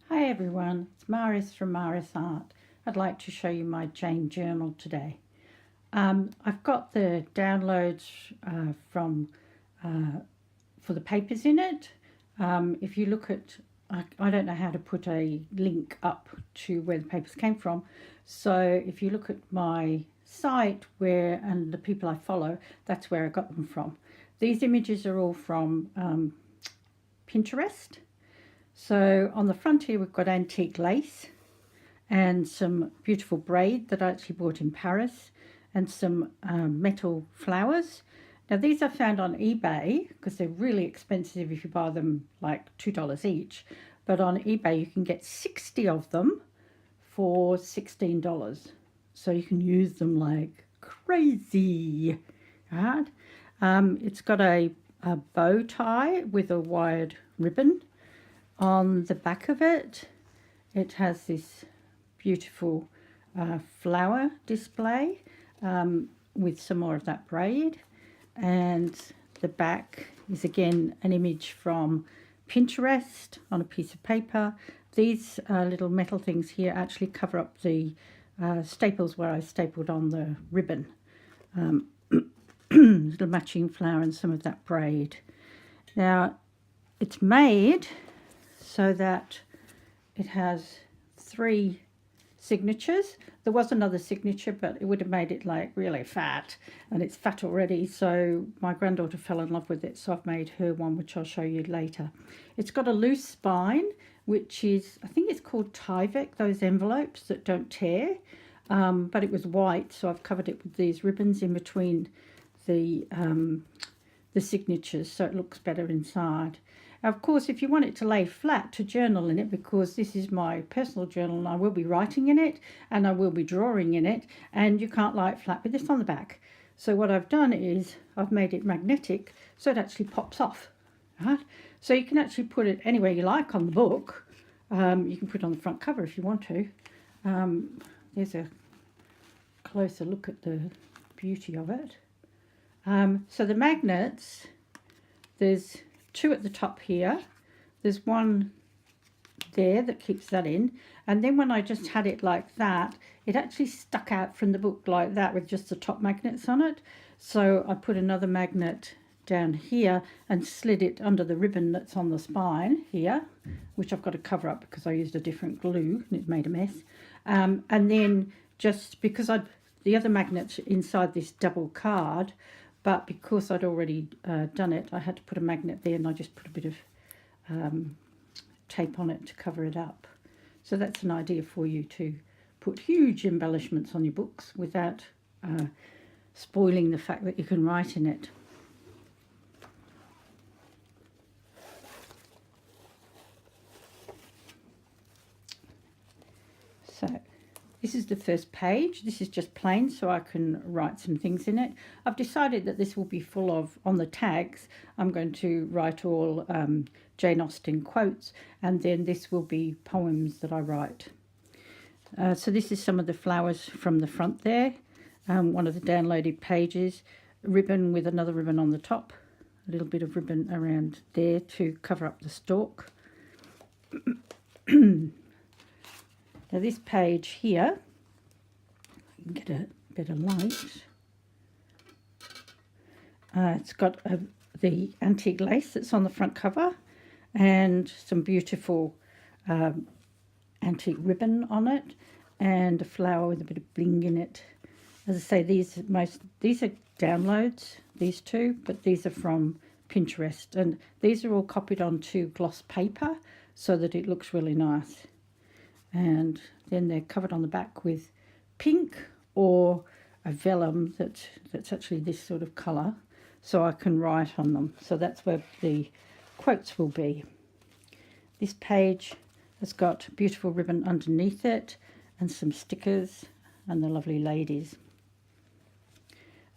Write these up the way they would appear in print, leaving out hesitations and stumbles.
Hi everyone, it's Maris from Maris Art. I'd like to show you my Jane journal today. I've got the downloads from for the papers in it. If you look at, I don't know how to put a link up to where the papers came from. So if you look at my site and the people I follow, that's where I got them from. These images are all from Pinterest. So on the front here we've got antique lace and some beautiful braid that I actually bought in Paris and some metal flowers. Now these I found on eBay because they're really expensive if you buy them like $2 each, but on eBay you can get 60 of them for $16, so you can use them like crazy. Right? It's got a bow tie with a wired ribbon. On the back of it, it has this beautiful flower display with some more of that braid, and the back is again an image from Pinterest on a piece of paper. These little metal things here actually cover up the staples where I stapled on the ribbon. Little matching flower and some of that braid. Now it's made so that it has 3 signatures. There was another signature, but it would have made it like really fat, and it's fat already, so my granddaughter fell in love with it, so I've made her one, which I'll show you later. It's got a loose spine, which is, I think it's called Tyvek, those envelopes that don't tear, but it was white, so I've covered it with these ribbons in between the signatures, so it looks better inside. Of course, if you want it to lay flat, to journal in it, because this is my personal journal and I will be writing in it and I will be drawing in it, and you can't lie it flat with this on the back. So what I've done is I've made it magnetic so it actually pops off. Right? So you can actually put it anywhere you like on the book. You can put it on the front cover if you want to. There's a closer look at the beauty of it. So the magnets, there's 2 at the top here. There's one there that keeps that in, and then when I just had it like that, it actually stuck out from the book like that with just the top magnets on it. So I put another magnet down here and slid it under the ribbon that's on the spine here, which I've got to cover up because I used a different glue and it made a mess. And then just because the other magnets inside this double card, but because I'd already done it, I had to put a magnet there, and I just put a bit of tape on it to cover it up. So that's an idea for you to put huge embellishments on your books without spoiling the fact that you can write in it. So this is the first page. This is just plain, so I can write some things in it. I've decided that this will be full of, on the tags, I'm going to write all Jane Austen quotes, and then this will be poems that I write. So this is some of the flowers from the front there. One of the downloaded pages. A ribbon with another ribbon on the top. A little bit of ribbon around there to cover up the stalk. Now this page here, you can get a better light. It's got the antique lace that's on the front cover and some beautiful antique ribbon on it and a flower with a bit of bling in it. As I say, these are downloads, these 2, but these are from Pinterest, and these are all copied onto gloss paper so that it looks really nice. And then they're covered on the back with pink or a vellum that's actually this sort of colour, so I can write on them. So that's where the quotes will be. This page has got beautiful ribbon underneath it and some stickers and the lovely ladies.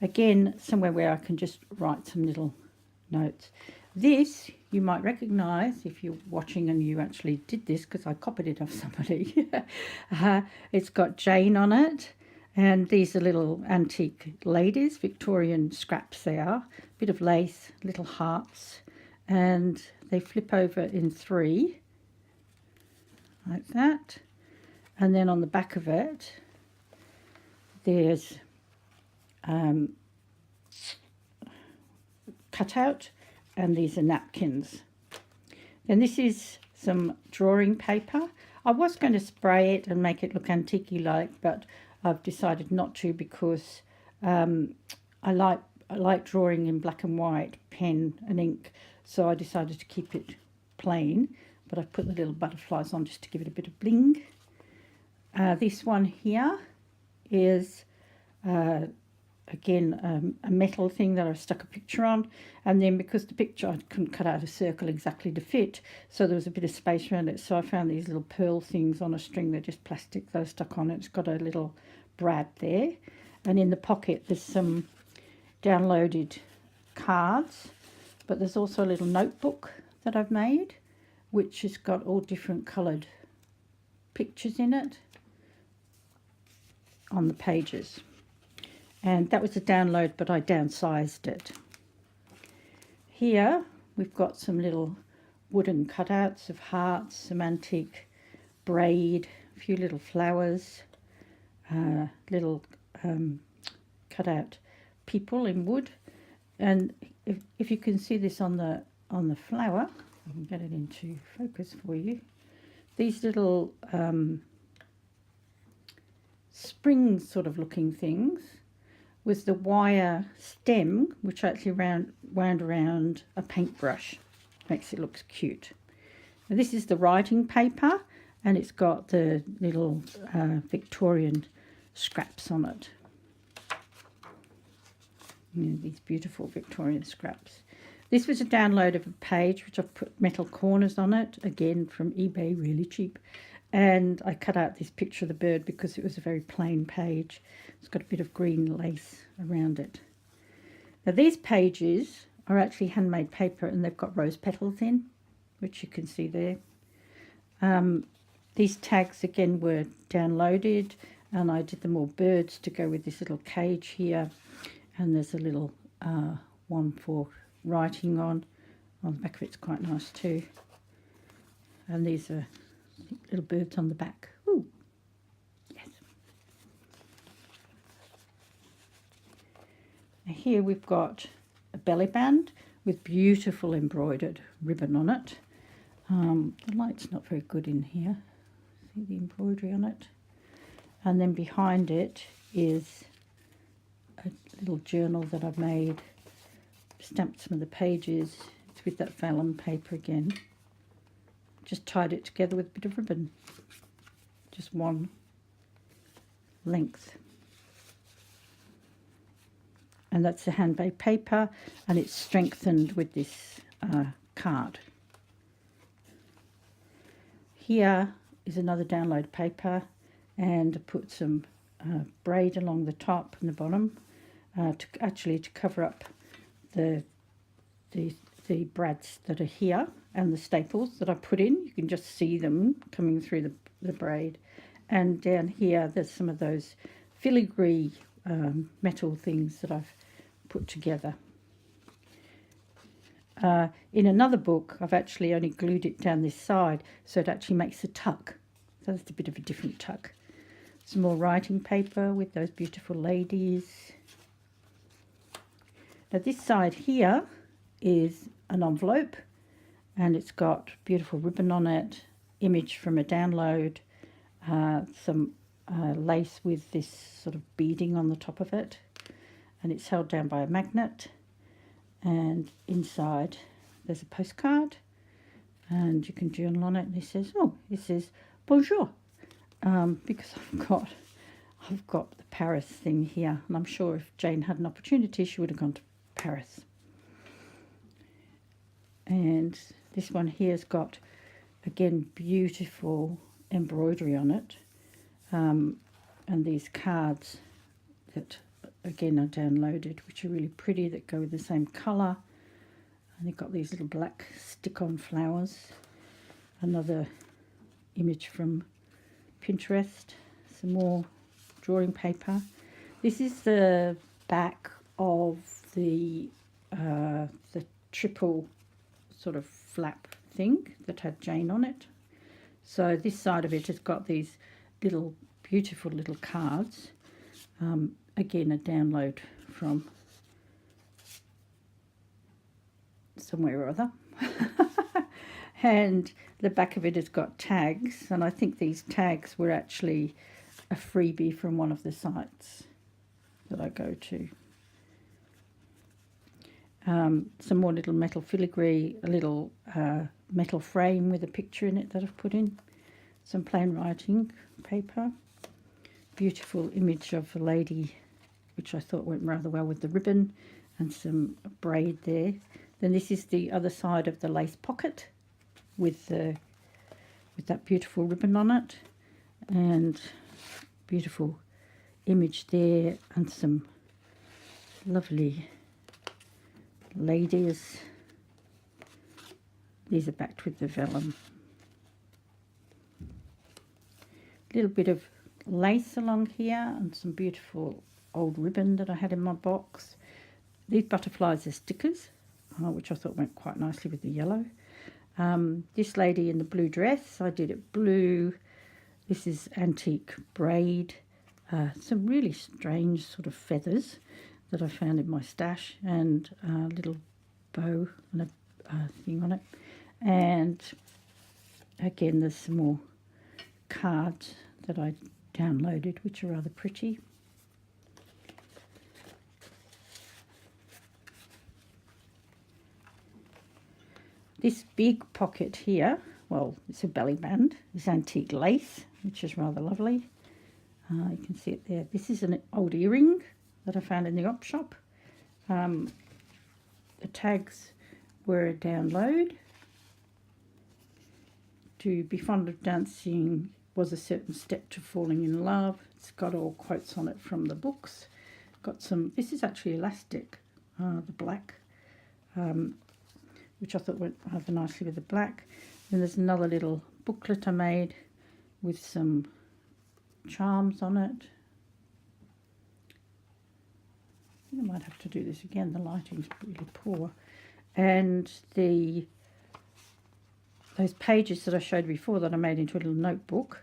Again, somewhere where I can just write some little notes. This you might recognise if you're watching and you actually did this, because I copied it off somebody. It's got Jane on it, and these are little antique ladies, Victorian scraps they are, bit of lace, little hearts, and they flip over in 3 like that. And then on the back of it, there's cutout, and these are napkins. And this is some drawing paper. I was going to spray it and make it look antique-like, but I've decided not to because I like drawing in black and white, pen and ink, so I decided to keep it plain, but I've put the little butterflies on just to give it a bit of bling. This one here is again a metal thing that I stuck a picture on, and then because the picture I couldn't cut out a circle exactly to fit, so there was a bit of space around it, so I found these little pearl things on a string. They're just plastic that I stuck on it. It's got a little brad there, and in the pocket there's some downloaded cards, but there's also a little notebook that I've made which has got all different coloured pictures in it on the pages. And that was a download, but I downsized it. Here we've got some little wooden cutouts of hearts, some antique braid, a few little flowers, little cutout people in wood. And if you can see this on the flower, I can get it into focus for you. These little spring sort of looking things with the wire stem, which actually wound around a paintbrush. Makes it look cute. Now, this is the writing paper, and it's got the little Victorian scraps on it. You know, these beautiful Victorian scraps. This was a download of a page which I've put metal corners on it, again from eBay, really cheap. And I cut out this picture of the bird because it was a very plain page. It's got a bit of green lace around it. Now these pages are actually handmade paper, and they've got rose petals in, which you can see there. These tags again were downloaded, and I did them all birds to go with this little cage here. And there's a little one for writing on the back of it's quite nice too. And these are little birds on the back. Ooh, yes. Now here we've got a belly band with beautiful embroidered ribbon on it. The light's not very good in here. See the embroidery on it? And then behind it is a little journal that I've made. Stamped some of the pages. It's with that vellum paper again. Just tied it together with a bit of ribbon. Just one length. And that's the handmade paper, and it's strengthened with this card. Here is another download paper, and I put some braid along the top and the bottom to cover up the brads that are here, and the staples that I put in. You can just see them coming through the braid. And down here there's some of those filigree metal things that I've put together. In another book I've actually only glued it down this side, so it actually makes a tuck. So that's a bit of a different tuck. Some more writing paper with those beautiful ladies. Now this side here is an envelope, and it's got beautiful ribbon on it, image from a download, some lace with this sort of beading on the top of it, and it's held down by a magnet. And inside there's a postcard, and you can journal on it, and it says bonjour, because I've got the Paris thing here, and I'm sure if Jane had an opportunity she would have gone to Paris. And this one here's got, again, beautiful embroidery on it, and these cards that again are downloaded, which are really pretty, that go with the same colour. And they've got these little black stick-on flowers. Another image from Pinterest. Some more drawing paper. This is the back of the triple sort of flap thing that had Jane on it. So this side of it has got these little beautiful little cards. Again, a download from somewhere or other. And the back of it has got tags, and I think these tags were actually a freebie from one of the sites that I go to. Some more little metal filigree, a little metal frame with a picture in it that I've put in. Some plain writing paper. Beautiful image of a lady, which I thought went rather well with the ribbon, and some braid there. Then this is the other side of the lace pocket with that beautiful ribbon on it, and beautiful image there, and some lovely ladies. These are backed with the vellum. A little bit of lace along here and some beautiful old ribbon that I had in my box. These butterflies are stickers, which I thought went quite nicely with the yellow. This lady in the blue dress, I did it blue. This is antique braid. Some really strange sort of feathers that I found in my stash, and a little bow and a thing on it. And again, there's some more cards that I downloaded, which are rather pretty. This big pocket here, well, it's a belly band, this antique lace, which is rather lovely. You can see it there. This is an old earring that I found in the op shop. The tags were a download. To be fond of dancing was a certain step to falling in love. It's got all quotes on it from the books. Got some, this is actually elastic, the black, which I thought went rather nicely with the black. Then there's another little booklet I made with some charms on it. I think I might have to do this again, the lighting's really poor. And those pages that I showed before that I made into a little notebook,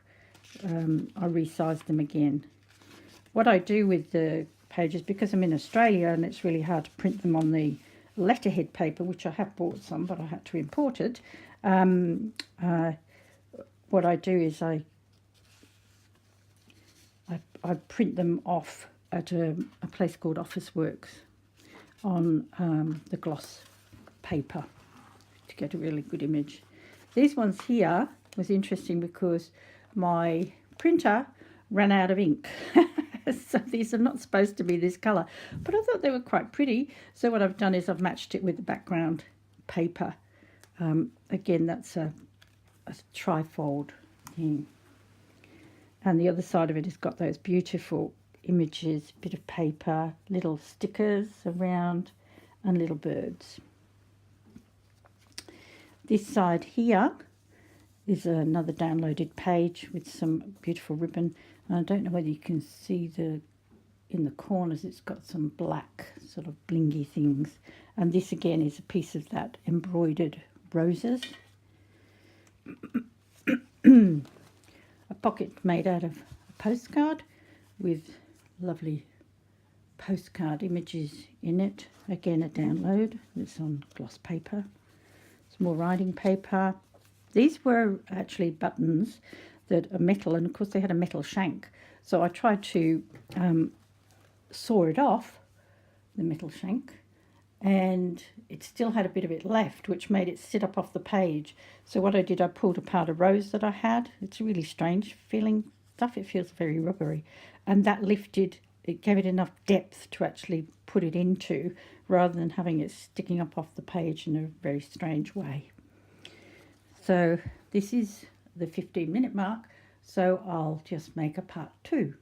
I resized them again. What I do with the pages, because I'm in Australia and it's really hard to print them on the letterhead paper, which I have bought some, but I had to import it. What I do is I print them off at a place called Officeworks on the gloss paper to get a really good image. These ones here was interesting because my printer ran out of ink. So these are not supposed to be this colour, but I thought they were quite pretty. So what I've done is I've matched it with the background paper. Again, that's a trifold thing. And the other side of it has got those beautiful images, bit of paper, little stickers around, and little birds. This side here is another downloaded page with some beautiful ribbon. And I don't know whether you can see in the corners, it's got some black sort of blingy things. And this again is a piece of that embroidered roses. A pocket made out of a postcard with lovely postcard images in it. Again, a download. It's on gloss paper. Some more writing paper. These were actually buttons that are metal, and of course they had a metal shank. So I tried to saw it off, the metal shank, and it still had a bit of it left, which made it sit up off the page. So what I did, I pulled apart a rose that I had. It's a really strange feeling stuff. It feels very rubbery. And that lifted, it gave it enough depth to actually put it into, rather than having it sticking up off the page in a very strange way. So this is the 15-minute mark, so I'll just make a part 2.